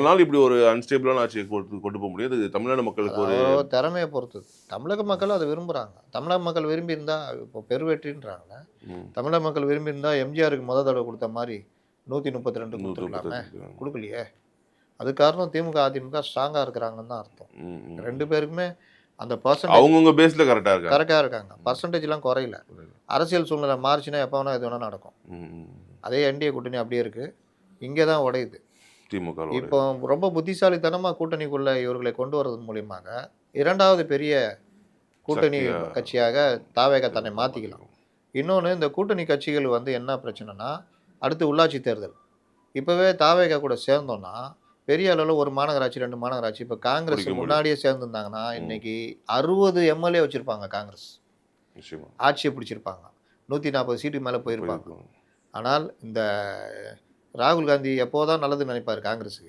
எவ்வளவு நாள் இப்படி ஒரு அன்ஸ்டேபிளான ஆட்சியை கொண்டு போக முடியாது. தமிழ்நாடு மக்களுக்கு ஒரு திறமையை பொறுத்தது. தமிழக மக்களும் அதை விரும்புகிறாங்க. தமிழக மக்கள் விரும்பி இருந்தா இப்போ பெருவெற்றின்றாங்க. தமிழக மக்கள் விரும்பி இருந்தா எம்ஜிஆருக்கு தடவை கொடுத்த மாதிரி 132 கொடுத்துருக்கலாமே, கொடுக்கலையே. அது காரணம் திமுக அதிமுக ஸ்ட்ராங்கா இருக்கிறாங்கன்னு தான் அர்த்தம். 2 பேருக்குமே அந்த பர்சன்டேஜ் அவங்கவுங்க பேஸ்ல கரெக்டா இருக்காங்க. பர்சன்டேஜ்லாம் குறையல. அரசியல் சூழ்நிலை மாறுச்சுன்னா எப்போ வேணா எது வேணா நடக்கும். அதே என்டிஏ கூட்டணி அப்படியே இருக்கு. இங்கே தான் உடையுது திமுக. இப்போ ரொம்ப புத்திசாலித்தனமாக கூட்டணிக்குள்ள இவர்களை கொண்டு வரது மூலியமாக 2வது பெரிய கூட்டணி கட்சியாக தாவேக தன்னை மாற்றிக்கலாம். இன்னொன்று, இந்த கூட்டணி கட்சிகள் என்ன பிரச்சனைனா, அடுத்து உள்ளாட்சி தேர்தல். இப்போவே தாவேக கூட சேர்ந்தோன்னா பெரிய அளவில் ஒரு மாநகராட்சி 2 மாநகராட்சி. இப்போ காங்கிரஸ் முன்னாடியே சேர்ந்துருந்தாங்கன்னா இன்னைக்கு 60 எம்எல்ஏ வச்சுருப்பாங்க. காங்கிரஸ் ஆட்சியை பிடிச்சிருப்பாங்க. 140 சீட்டு மேலே போயிருப்பாங்க. ஆனால் இந்த ராகுல் காந்தி எப்போதான் நல்லது நினைப்பார் காங்கிரஸுக்கு.